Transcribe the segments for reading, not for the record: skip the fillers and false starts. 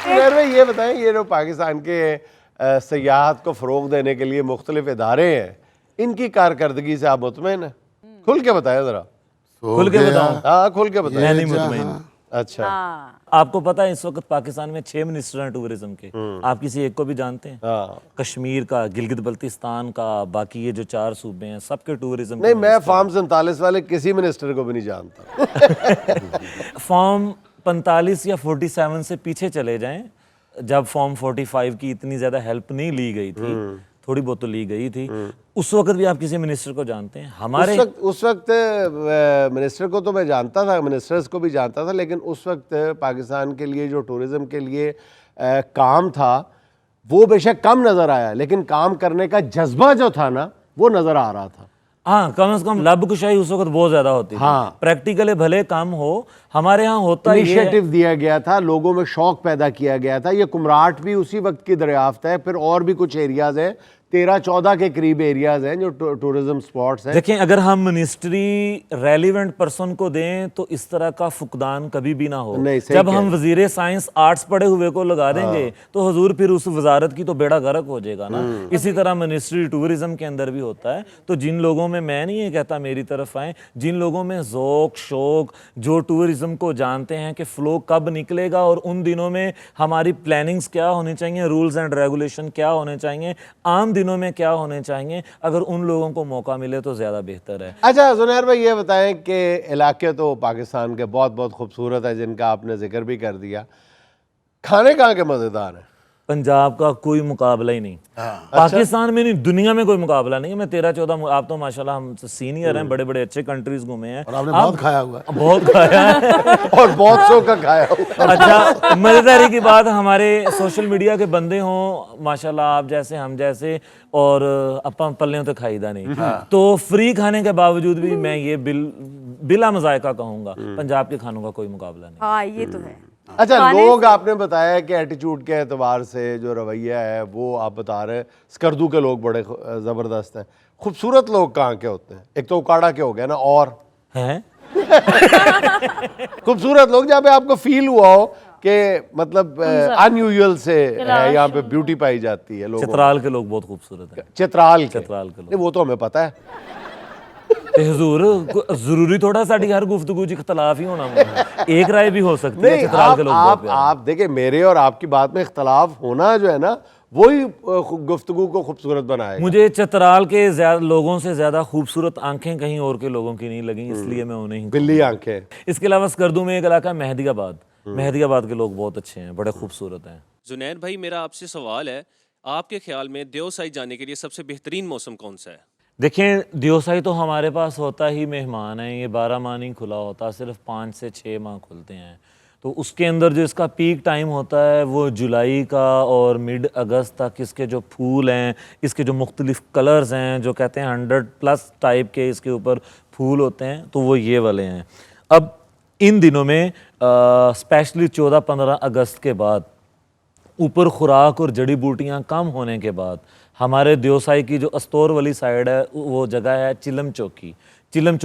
زنیر بھائی یہ بتائیں، یہ جو پاکستان کے سیاحت کو فروغ دینے کے لیے مختلف ادارے ہیں، ان کی کارکردگی سے آپ مطمئن ہیں؟ کھل کے بتائیں ذرا. کھل کے بتاؤں؟ ہاں کھل کے بتائیں. میں نہیں مطمئن. اچھا آپ کو پتا ہے اس وقت پاکستان میں 6 منسٹر ہیں ٹورزم کے. آپ کسی ایک کو بھی جانتے ہیں؟ کشمیر کا، گلگت بلتستان کا، باقی یہ جو 4 صوبے ہیں سب کے ٹورزم. نہیں، میں فارم 47 والے کسی منسٹر کو بھی نہیں جانتا. فارم 45 یا 47 سے پیچھے چلے جائیں، جب فارم 45 کی اتنی زیادہ ہیلپ نہیں لی گئی تھی، تھوڑی بہت تو لی گئی تھی، اس وقت بھی آپ کسی منسٹر کو جانتے ہیں؟ ہمارے اس وقت منسٹر کو تو میں جانتا تھا، منسٹرز کو بھی جانتا تھا، لیکن اس وقت پاکستان کے لیے جو ٹورزم کے لیے کام تھا وہ بے شک کم نظر آیا، لیکن کام کرنے کا جذبہ جو تھا نا وہ نظر آ رہا تھا. ہاں، کم از کم لب کشائی اس وقت بہت زیادہ ہوتی تھی. پریکٹیکلی بھلے کام ہو، ہمارے ہاں ہوتا ہے انیشیٹو دیا گیا تھا، لوگوں میں شوق پیدا کیا گیا تھا. یہ کمراٹ بھی اسی وقت کی دریافت ہے. پھر اور بھی کچھ ایریاز ہیں، 13-14 کے قریب ایریاز ہیں جو ٹورزم سپاٹس ہیں. دیکھیں، اگر ہم منسٹری ریلیونٹ پرسن کو دیں تو اس طرح کا فقدان کبھی بھی نہ ہو. جب ہم وزیر سائنس آرٹس پڑھے ہوئے کو لگا دیں گے تو حضور پھر اس وزارت کی تو بیڑا غرق ہو جائے گا نا. اسی طرح منسٹری ٹورزم کے اندر بھی ہوتا ہے. تو جن لوگوں میں نہیں یہ کہتا میری طرف آئیں، جن لوگوں میں ذوق شوق، جو ٹورزم کو جانتے ہیں کہ فلو کب نکلے گا اور ان دنوں میں ہماری پلاننگز کیا ہونی چاہیے، رولز اینڈ ریگولیشن کیا ہونے چاہیے، عام دنوں میں کیا ہونے چاہیے، اگر ان لوگوں کو موقع ملے تو زیادہ بہتر ہے. اچھا زنیر بھائی یہ بتائیں کہ علاقے تو پاکستان کے بہت بہت خوبصورت ہے جن کا آپ نے ذکر بھی کر دیا، کھانے کہاں کے مزیدار ہیں؟ پنجاب کا کوئی مقابلہ ہی نہیں. پاکستان میں نہیں، دنیا میں کوئی مقابلہ نہیں. میں 13-14، آپ تو ماشاءاللہ ہم سینئر ہیں، بڑے بڑے اچھے کنٹریز گھومے ہیں. اور آپ نے بہت کھایا ہوا ہے. بہت کھایا ہے اور بہت سو کا کھایا ہوا. اچھا، مزیداری کی بات، ہمارے سوشل میڈیا کے بندے ہوں ماشاءاللہ آپ جیسے ہم جیسے، اور اپا پلے تو کھائی دا نہیں، تو فری کھانے کے باوجود بھی میں یہ بلا مذائقہ کہوں گا پنجاب کے کھانوں کا کوئی مقابلہ نہیں. ہاں یہ تو ہے. اچھا، لوگ آپ نے بتایا کہ ایٹیچیوڈ کے اعتبار سے جو رویہ ہے وہ آپ بتا رہے ہیں اسکردو کے لوگ بڑے زبردست ہیں. خوبصورت لوگ کہاں کے ہوتے ہیں؟ ایک تو اکاڑا کے ہو گیا نا، اور ہیں خوبصورت لوگ جہاں پہ آپ کو فیل ہوا ہو کہ مطلب ان یوزول سے ہے، یہاں پہ بیوٹی پائی جاتی ہے. چترال کے لوگ بہت خوبصورت ہیں. چترال کے لوگ وہ تو ہمیں پتہ ہے. حضور ضروری تھوڑا ساڑی ہر گفتگو جی اختلاف ہی ہونا، ایک رائے بھی ہو سکتی ہے. چترال کے لوگ بہت پیارے ہیں. آپ دیکھیں، میرے اور آپ کی بات میں اختلاف ہونا جو ہے نا وہی گفتگو کو خوبصورت بنائے. مجھے چترال کے لوگوں سے زیادہ خوبصورت آنکھیں کہیں اور کے لوگوں کی نہیں لگیں، اس لیے میں انہیں بلی آنکھیں. اس کے علاوہ اسکردو میں ایک علاقہ مہدی آباد، مہدی آباد کے لوگ بہت اچھے ہیں، بڑے خوبصورت ہیں. زنیر بھائی میرا آپ سے سوال ہے، آپ کے خیال میں دیوسائی جانے کے لیے سب سے بہترین موسم کون سا ہے؟ دیکھیں، دیوسائی تو ہمارے پاس ہوتا ہی مہمان ہیں، یہ 12 ماہ نہیں کھلا ہوتا، صرف 5 سے 6 ماہ کھلتے ہیں. تو اس کے اندر جو اس کا پیک ٹائم ہوتا ہے وہ جولائی کا، اور مڈ اگست تک اس کے جو پھول ہیں، اس کے جو مختلف کلرز ہیں، جو کہتے ہیں 100+ ٹائپ کے اس کے اوپر پھول ہوتے ہیں، تو وہ یہ والے ہیں. اب ان دنوں میں اسپیشلی 14-15 اگست کے بعد اوپر خوراک اور جڑی بوٹیاں کم ہونے کے بعد ہمارے دیوسائی کی جو استور والی سائیڈ ہے وہ جگہ ہے چلم چوکی. چلم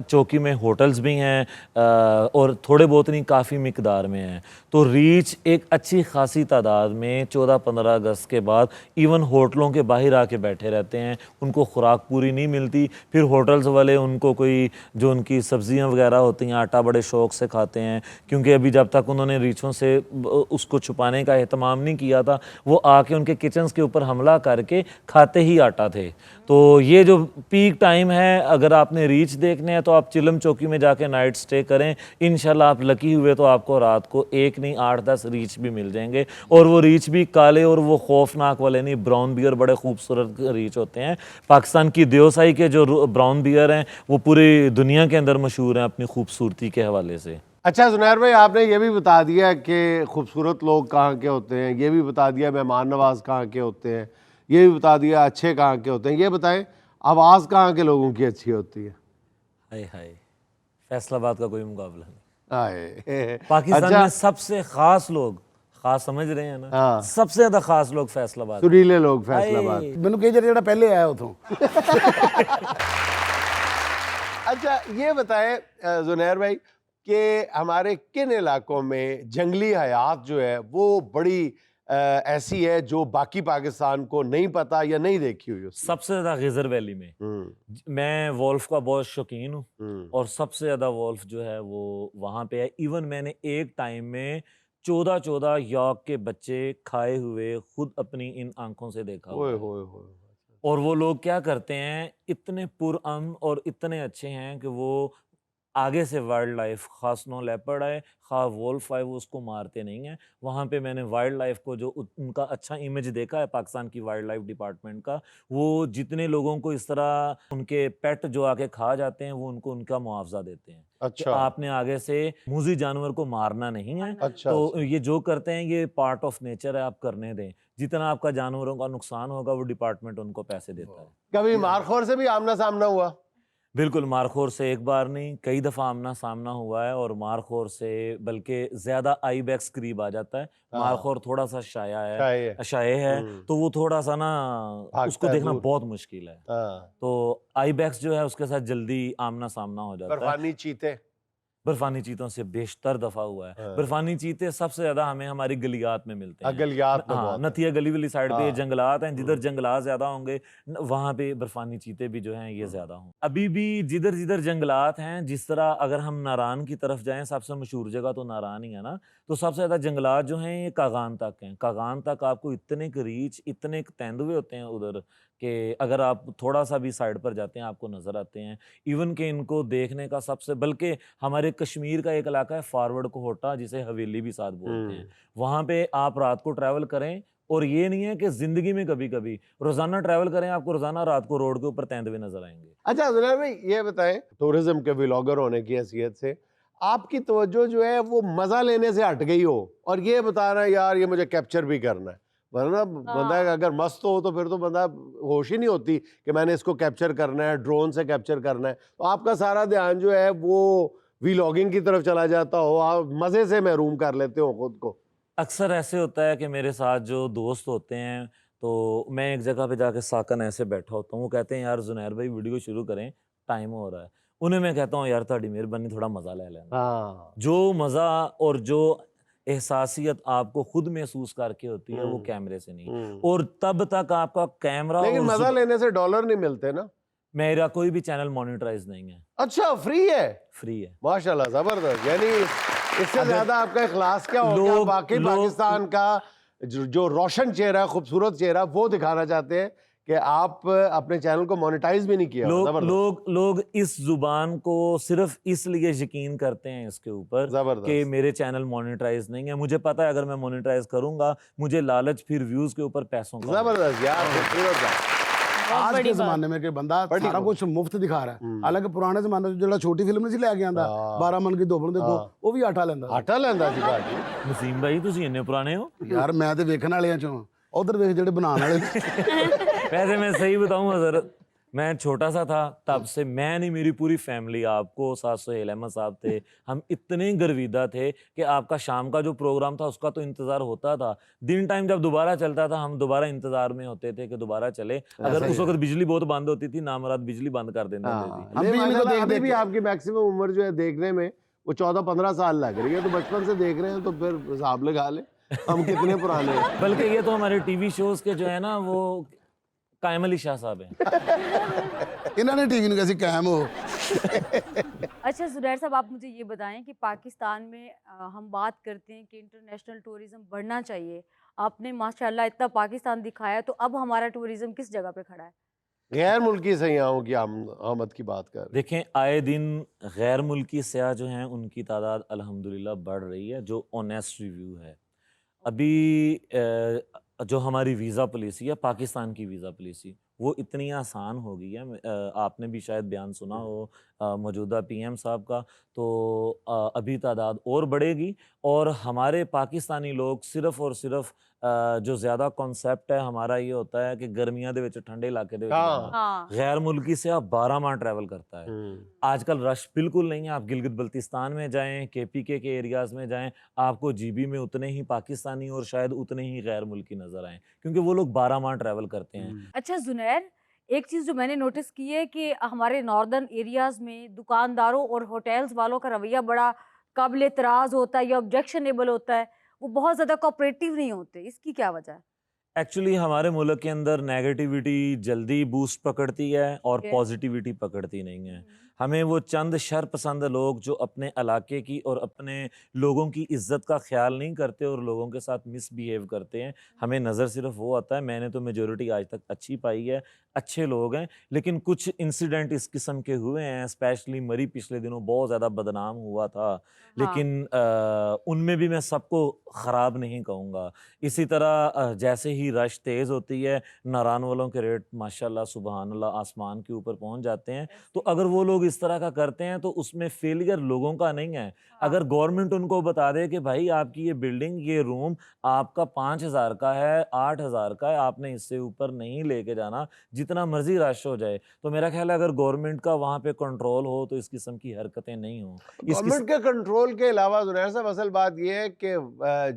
چوکی میں ہوٹلز بھی ہیں اور تھوڑے بہت نہیں کافی مقدار میں ہیں. تو ریچ ایک اچھی خاصی تعداد میں 14-15 اگست کے بعد ایون ہوٹلوں کے باہر آ کے بیٹھے رہتے ہیں. ان کو خوراک پوری نہیں ملتی، پھر ہوٹلز والے ان کو کوئی جو ان کی سبزیاں وغیرہ ہوتی ہیں آٹا بڑے شوق سے کھاتے ہیں، کیونکہ ابھی جب تک انہوں نے ریچھوں سے اس کو چھپانے کا اہتمام نہیں کیا تھا، وہ آ کے ان کے کچنز کے اوپر حملہ کر کے کھاتے ہی آٹا تھے. تو یہ جو پیک ٹائم ہے، اگر آپ نے ریچ دیکھنے ہیں تو آپ چلم چوکی میں جا کے نائٹ سٹے کریں. انشاءاللہ آپ لکی ہوئے تو آپ کو رات کو 1 نہیں 8-10 ریچ بھی مل جائیں گے، اور وہ ریچ بھی کالے اور وہ خوفناک والے نہیں، براؤن بیئر بڑے خوبصورت ریچ ہوتے ہیں. پاکستان کی دیوسائی کے جو براؤن بیئر ہیں وہ پوری دنیا کے اندر مشہور ہیں اپنی خوبصورتی کے حوالے سے. اچھا زنیر بھائی، آپ نے یہ بھی بتا دیا کہ خوبصورت لوگ کہاں کے ہوتے ہیں، یہ بھی بتا دیا مہمان نواز کہاں کے ہوتے ہیں، یہ بھی بتا دیا اچھے کہاں کے ہوتے ہیں. یہ بتائیں آواز کہاں کے لوگوں کی اچھی ہوتی ہے؟ ہائے ہائے، فیصل آباد کا کوئی مقابلہ نہیں. پاکستان پاکستان میں سب سے خاص لوگ، خاص سمجھ رہے ہیں نا، سب سے زیادہ خاص لوگ فیصل آباد، سریلے لوگ فیصل آباد. ਮੈਨੂੰ ਕਹੀ ਜਿਹੜਾ ਪਹਿਲੇ ਆਇਆ ਉਥੋਂ. اچھا یہ بتائیں زنیر بھائی، کہ ہمارے کن علاقوں میں جنگلی حیات جو ہے وہ بڑی ایسی ہے جو باقی پاکستان کو نہیں پتا یا نہیں دیکھی ہوئی اس سب سے زیادہ غزر ویلی میں میں وولف کا بہت شوقین ہوں اور سب سے زیادہ وولف جو ہے وہ وہاں پہ ہے. ایون میں نے ایک ٹائم میں 14 یارک کے بچے کھائے ہوئے خود اپنی ان آنکھوں سے دیکھا ہوا ہے. اور وہ لوگ کیا کرتے ہیں, اتنے پرامن اور اتنے اچھے ہیں کہ وہ آگے سے وائلڈ لائف, خاص نو لیپرڈ ہے خواہ وولف ہے, وہ اس کو مارتے نہیں ہیں. وہاں پہ میں نے وائلڈ لائف کو جو ان کا اچھا امیج دیکھا ہے پاکستان کی وائلڈ لائف ڈپارٹمنٹ کا, وہ جتنے لوگوں کو اس طرح ان کے پیٹ جو آ کے کھا جاتے ہیں وہ ان کو ان کا معاوضہ دیتے ہیں. اچھا, آپ نے آگے سے موذی جانور کو مارنا نہیں ہے. تو یہ جو کرتے ہیں یہ پارٹ آف نیچر ہے, آپ کرنے دیں. جتنا آپ کا جانوروں کا نقصان ہوگا وہ ڈپارٹمنٹ ان کو پیسے دیتا ہے. کبھی مارخور سے بھی آمنا سامنا ہوا؟ بالکل, مارخور سے ایک بار نہیں کئی دفعہ آمنا سامنا ہوا ہے, اور مارخور سے بلکہ زیادہ آئی بیکس قریب آ جاتا ہے. مارخور تھوڑا سا شائع ہے تو وہ تھوڑا سا نا اس کو دیکھنا بہت مشکل ہے. تو آئی بیکس جو ہے اس کے ساتھ جلدی آمنا سامنا ہو جاتا ہے. برفانی چیتے؟ برفانی چیتوں سے بیشتر دفعہ ہوا ہے. برفانی چیتے سب سے زیادہ ہمیں ہماری گلیات میں ملتے ہیں. گلیات میں ہاں, نتھیا گلی والی سائڈ پہ جنگلات ہیں, جدھر جنگلات زیادہ ہوں گے وہاں پہ برفانی چیتے بھی جو ہیں یہ زیادہ ہوں. ابھی بھی جدھر جدھر جنگلات ہیں, جس طرح اگر ہم ناران کی طرف جائیں, سب سے مشہور جگہ تو ناران ہی ہے نا, تو سب سے زیادہ جنگلات جو ہیں یہ کاغان تک ہیں. کاغان تک آپ کو اتنے ریچ, اتنے تیندوے ہوتے ہیں ادھر کہ اگر آپ تھوڑا سا بھی سائڈ پر جاتے ہیں آپ کو نظر آتے ہیں. ایون کہ ان کو دیکھنے کا سب سے, بلکہ ہمارے کشمیر کا ایک علاقہ ہے فارورڈ کوہوٹا جسے حویلی بھی ساتھ بولتے ہیں, وہاں پہ آپ رات کو ٹریول کریں, اور یہ نہیں ہے کہ زندگی میں کبھی کبھی روزانہ ٹریول کریں آپ کو روزانہ رات کو روڈ کے اوپر تیندوے نظر آئیں گے. اچھا زنیر بھائی یہ بتائیں, ٹورزم کے ولاگر ہونے کی حیثیت سے آپ کی توجہ جو ہے وہ مزہ لینے سے ہٹ گئی ہو اور یہ بتا رہا ہے یار یہ مجھے کیپچر بھی کرنا ہے, ورنہ بندہ اگر مست ہو تو پھر تو بندہ ہوش ہی نہیں ہوتی کہ میں نے اس کو کیپچر کرنا ہے, ڈرون سے کیپچر کرنا ہے. تو آپ کا سارا دھیان جو ہے وہ ولاگنگ کی طرف چلا جاتا ہو, آپ مزے سے محروم کر لیتے ہو خود کو. اکثر ایسے ہوتا ہے کہ میرے ساتھ جو دوست ہوتے ہیں تو میں ایک جگہ پہ جا کے ساکن ایسے بیٹھا ہوتا ہوں, وہ کہتے ہیں یار زنیر بھائی ویڈیو شروع کریں ٹائم ہو رہا ہے. انہیں میں کہتا ہوں یار تہاڈی مہربانی تھوڑا مزہ لے لینا. جو مزہ اور جو احساسیت آپ کو خود محسوس کر کے ہوتی ہے وہ کیمرے سے نہیں, اور تب تک آپ کا کیمرہ, لیکن مزہ لینے سے ڈالر نہیں ملتے نا. میرا کوئی بھی چینل مانیٹرائز نہیں ہے. اچھا, فری ہے؟ فری ہے. ماشاءاللہ, زبردست. یعنی اس سے زیادہ آپ کا اخلاص کیا ہوگا؟ باقی پاکستان کا جو روشن چہرہ, خوبصورت چہرہ, وہ دکھانا چاہتے ہیں کہ آپ اپنے چینل کو مانیٹائز بھی نہیں کیا. لوگ اس زبان کو صرف اس لیے یقین کرتے ہیں اس کے اوپر کہ میرے چینل مانیٹائز نہیں ہے. مجھے پتا ہے اگر میں مانیٹائز کروں گا مجھے لالچ پھر ویوز کے اوپر پیسوں کا. زبردست یار, خوبصورت ہے. آج کے زمانے میں کہ بندہ سارا کچھ مفت دکھا رہا ہے, حالانکہ پرانے زمانے میں جو چھوٹی فلم نہیں لے کے آندا 12 من کی 2 بندے 2, وہ بھی آٹا لیندا جی باجی. نسیم بھائی تسی اننے پرانے ہو یار, میں تے ویکھن والےاں چوں, ادھر ویکھ جڑے بنان والے. ویسے میں صحیح بتاؤں حضرت, میں چھوٹا سا تھا تب سے, میں نہیں میری پوری فیملی, آپ کو ساتھ سہیل احمد صاحب تھے, ہم اتنے گرویدہ تھے کہ آپ کا شام کا جو پروگرام تھا اس کا تو انتظار ہوتا تھا. دن ٹائم جب دوبارہ چلتا تھا ہم دوبارہ انتظار میں ہوتے تھے کہ دوبارہ چلے. اگر اس وقت بجلی بہت بند ہوتی تھی نامراد بجلی بند کر دیتے تھے. ابھی بھی آپ کی میکسیمم عمر جو ہے دیکھنے میں وہ 14-15 سال لگ رہی ہے, تو بچپن سے دیکھ رہے ہیں تو پھر حساب لگا لیں ہم کتنے پرانے ہیں. بلکہ یہ تو ہمارے ٹی وی شوز کے جو ہے نا وہ قائم علی شاہ صاحب ہیں, انہوں نے ٹی وی کیسی قائم ہو. اچھا زنیر صاحب, آپ مجھے یہ بتائیں کہ پاکستان میں ہم بات کرتے ہیں کہ انٹرنیشنل ٹورزم بڑھنا چاہیے, آپ نے ماشاءاللہ اتنا پاکستان دکھایا, تو اب ہمارا ٹورزم کس جگہ پہ کھڑا ہے؟ غیر ملکی سیاحوں کی آمد کی بات کر. دیکھیں آئے دن غیر ملکی سیاح جو ہیں ان کی تعداد الحمدللہ بڑھ رہی ہے, جو آنیسٹ ریویو ہے. ابھی جو ہماری ویزا پالیسی ہے, پاکستان کی ویزا پالیسی, وہ اتنی آسان ہو گئی ہے. آپ نے بھی شاید بیان سنا ہو موجودہ پی ایم صاحب کا, تو ابھی تعداد اور بڑھے گی. اور ہمارے پاکستانی لوگ صرف اور صرف جو زیادہ کانسیپٹ ہے ہمارا یہ ہوتا ہے کہ گرمیاں دے وچ ٹھنڈے علاقے دے وچ جانا. غیر ملکی سے آپ 12 ماہ ٹریول کرتا ہے. آج کل رش بالکل نہیں ہے. آپ گلگت بلتستان میں جائیں, KPK کے ایریاز میں جائیں, آپ کو GB میں اتنے ہی پاکستانی اور شاید اتنے ہی غیر ملکی نظر آئیں, کیونکہ وہ لوگ 12 ماہ ٹریول کرتے ہیں. اچھا زنیر, ایک چیز جو میں نے نوٹس کی ہے کہ ہمارے ناردرن ایریاز میں دکانداروں اور ہوٹلز والوں کا رویہ بڑا قابل اعتراض ہوتا ہے یا آبجیکشنیبل ہوتا ہے وہ بہت زیادہ کوآپریٹیو نہیں ہوتے، اس کی کیا وجہ ہے؟ ایکچولی ہمارے ملک کے اندر نیگیٹیوٹی جلدی بوسٹ پکڑتی ہے اور Okay. پازیٹیوٹی پکڑتی نہیں ہے. ہمیں وہ چند شر پسند لوگ جو اپنے علاقے کی اور اپنے لوگوں کی عزت کا خیال نہیں کرتے اور لوگوں کے ساتھ مس بیہیو کرتے ہیں، ہمیں نظر صرف وہ آتا ہے. میں نے تو میجورٹی آج تک اچھی پائی ہے، اچھے لوگ ہیں، لیکن کچھ انسیڈنٹ اس قسم کے ہوئے ہیں. اسپیشلی مری پچھلے دنوں بہت زیادہ بدنام ہوا تھا، لیکن ان میں بھی میں سب کو خراب نہیں کہوں گا. اسی طرح جیسے ہی رش تیز ہوتی ہے، ناران والوں کے ریٹ ماشاءاللہ سبحان اللہ آسمان کے اوپر پہنچ جاتے ہیں. تو اگر وہ لوگ اس طرح کا کرتے ہیں تو اس میں فیلئر لوگوں کا نہیں ہے. اگر گورنمنٹ ان کو بتا دے کہ بھائی آپ کی یہ بلڈنگ، یہ روم آپ کا 5,000 کا ہے، 8,000 کا ہے، آپ نے اس سے اوپر نہیں لے کے جانا، جتنا مرضی رش ہو جائے. تو میرا خیال ہے اگر گورنمنٹ کا وہاں پہ کنٹرول ہو تو اس قسم کی حرکتیں نہیں ہوں. گورنمنٹ کے کنٹرول کے علاوہ زنیر صاحب اصل بات یہ ہے کہ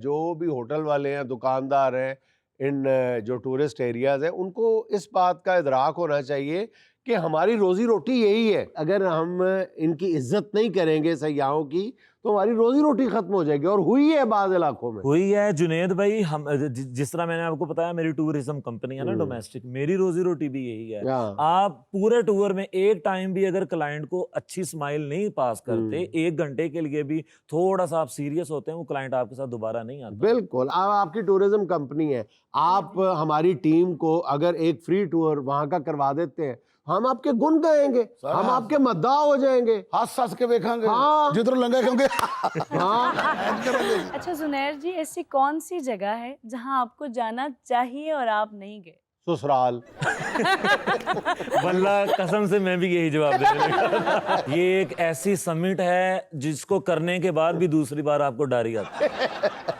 جو بھی ہوٹل والے ہیں، دکاندار ہیں، ان جو ٹورسٹ ایریاز ہیں، ان کو اس بات کا ادراک ہونا چاہیے کہ ہماری روزی روٹی یہی ہے. اگر ہم ان کی عزت نہیں کریں گے سیاحوں کی تو ہماری روزی روٹی ختم ہو جائے گی، اور ہوئی ہے بعض علاقوں میں. ہوئی ہے جنید بھائی. ہم جس طرح میں نے آپ کو بتایا میری ٹورزم کمپنی ہے نا ڈومیسٹک، میری روزی روٹی بھی یہی ہے. آپ پورے ٹور میں ایک ٹائم بھی اگر کلائنٹ کو اچھی اسمائل نہیں پاس کرتے، 1 گھنٹے کے لیے بھی تھوڑا سا آپ سیریس ہوتے ہیں، وہ کلائنٹ آپ کے ساتھ دوبارہ نہیں آتا. بالکل. آپ کی ٹورزم کمپنی ہے، آپ ہماری ٹیم کو اگر ایک فری ٹور وہاں کا کروا دیتے ہیں، ہم آپ کے گن گائیں گے، ہم آپ کے مداح ہو جائیں گے. ہاتھ سس کے دیکھیں گے ہاں. جدھر لنگے کیونکہ اچھا زنیر جی، ایسی کون سی جگہ ہے جہاں آپ کو جانا چاہیے اور آپ نہیں گئے؟ سسرال. واللہ قسم سے میں بھی یہی جواب دینے لگا. یہ ایک ایسی سمٹ ہے جس کو کرنے کے بعد بھی دوسری بار آپ کو ڈاری آتی ہے.